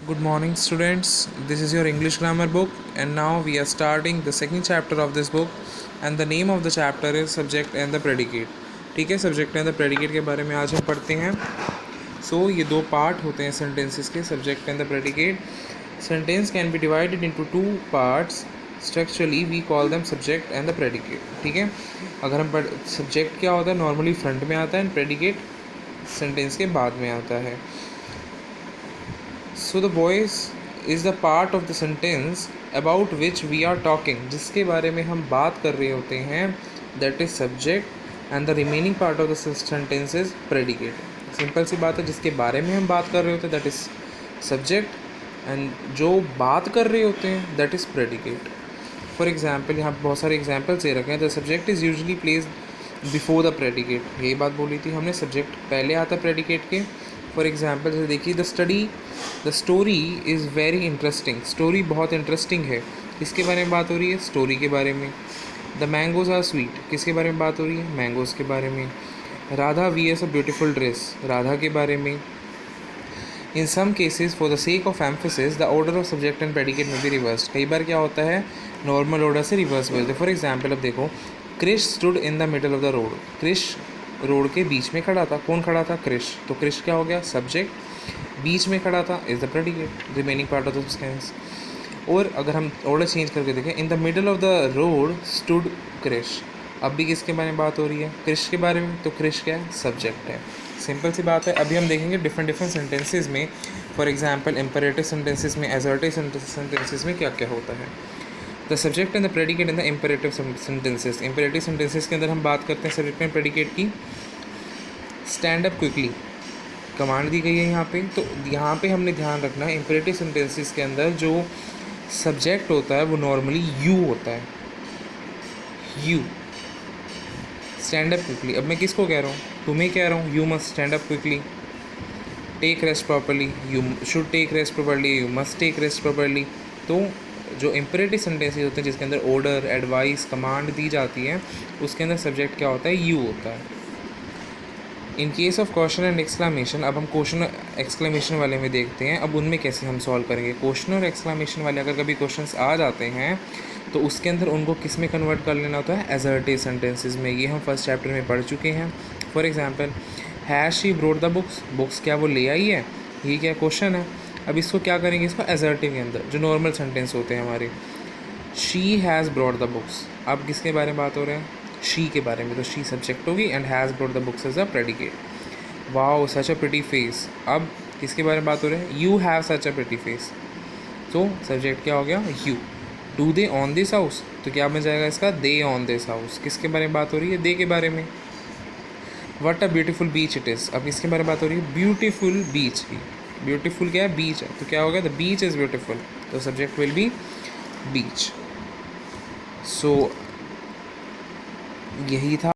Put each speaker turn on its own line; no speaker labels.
Good morning, students. This is your English grammar book, and now we are starting the second chapter of this book. And the name of the chapter is Subject and the Predicate. ठीक है, subject and the predicate के बारे में आज हम पढ़ते हैं. ये दो पार्ट होते हैं सेंटेंसेस के, subject and the predicate. Sentence can be divided into two parts. Structurally we call them subject and the predicate. ठीक है, अगर हम सब्जेक्ट क्या होता है, नॉर्मली फ्रंट में आता है, एंड प्रेडिकेट सेंटेंस के बाद में आता है. So the voice is the part of the sentence about which we are talking, जिसके बारे में हम बात कर रहे होते हैं, that is subject and the remaining part of the sentence is predicate. Simple सी बात है, जिसके बारे में हम बात कर रहे होते हैं that is subject, and जो बात कर रहे होते हैं that is predicate. For example, यहाँ बहुत सारे examples दे रखे हैं. The subject is usually placed before the predicate. यही बात बोली थी हमने, subject पहले आता है predicate के. फॉर एग्ज़ाम्पल जैसे देखिए, the story is very interesting. Story बहुत इंटरेस्टिंग है. किसके बारे में बात हो रही है? स्टोरी के बारे में. The mangoes are sweet. किसके बारे में बात हो रही है? मैंगोज़ के बारे में. Radha wears a beautiful dress. Radha के बारे में. In some cases for the sake of emphasis the order of subject and predicate may be reversed. कई बार क्या होता है, नॉर्मल ऑर्डर से रिवर्स बोलते. फॉर एग्जाम्पल अब देखो, Krish stood in the middle of the road. Krish road के बीच में खड़ा था. कौन खड़ा था? क्रिश. तो क्रिश क्या हो गया? सब्जेक्ट. बीच में खड़ा था is the predicate, remaining part of the sentence. और अगर हम ऑर्डर चेंज करके देखें, in the middle of the road stood Krish. अब भी किसके बारे में बात हो रही है? क्रिश के बारे में. तो क्रिश क्या है? सब्जेक्ट है. सिंपल सी बात है. अभी हम देखेंगे डिफरेंट सेंटेंसेज में. फॉर एग्जाम्पल इम्परेटिव सेंटेंसेज में, एजर्टिव सेंटेंसेज में क्या क्या होता है. The subject and the predicate in the imperative sentences. Imperative sentences के अंदर हम बात करते हैं सब्जेक्ट एंड प्रेडिकेट की. स्टैंड अप क्विकली कमांड दी गई है यहाँ पे. तो यहाँ पे हमने ध्यान रखना है, इम्परेटिव सेंटेंसेस के अंदर जो सब्जेक्ट होता है वो नॉर्मली यू होता है. यू. Stand up quickly. अब मैं किसको कह रहा हूँ? तुम्हें कह रहा हूँ. You must stand up quickly. Take rest properly. You should take rest properly. You must take rest properly. तो जो इम्परेटिव सेंटेंसेस होते हैं जिसके अंदर ऑर्डर, एडवाइस, कमांड दी जाती है, उसके अंदर सब्जेक्ट क्या होता है? यू होता है. In case of question and exclamation, अब हम क्वेश्चन एक्सक्लामेशन वाले में देखते हैं. अब उनमें कैसे हम सॉल्व करेंगे. क्वेश्चन और एक्सक्लामेशन वाले अगर कभी क्वेश्चंस आ जाते हैं तो उसके अंदर उनको किस में कन्वर्ट कर लेना होता है? एजर्टिव सेंटेंसेस में. ये हम फर्स्ट चैप्टर में पढ़ चुके हैं. For example, has she brought the books. Books क्या वो ले आई है? ये क्या क्वेश्चन है. अब इसको क्या करेंगे, इसको एजर्टिव के अंदर जो नॉर्मल सेंटेंस होते हैं हमारे. She has brought the books. अब किसके बारे में बात हो रहा है? शी के बारे में. तो शी सब्जेक्ट होगी and has brought the books as a predicate. Wow such a pretty face. अब किसके बारे में बात हो रही है? You have such a pretty face. तो सब्जेक्ट क्या हो गया? You. Do they own this house. तो क्या बन जाएगा इसका? They own this house. किसके बारे में बात हो रही है? दे के बारे में. What a beautiful beach it is. अब इसके बारे में बात हो रही है? ब्यूटीफुल बीच की. ब्यूटीफुल क्या है? बीच है. तो क्या हो गया? The beach is beautiful. तो सब्जेक्ट विल बी बीच. सो यही था.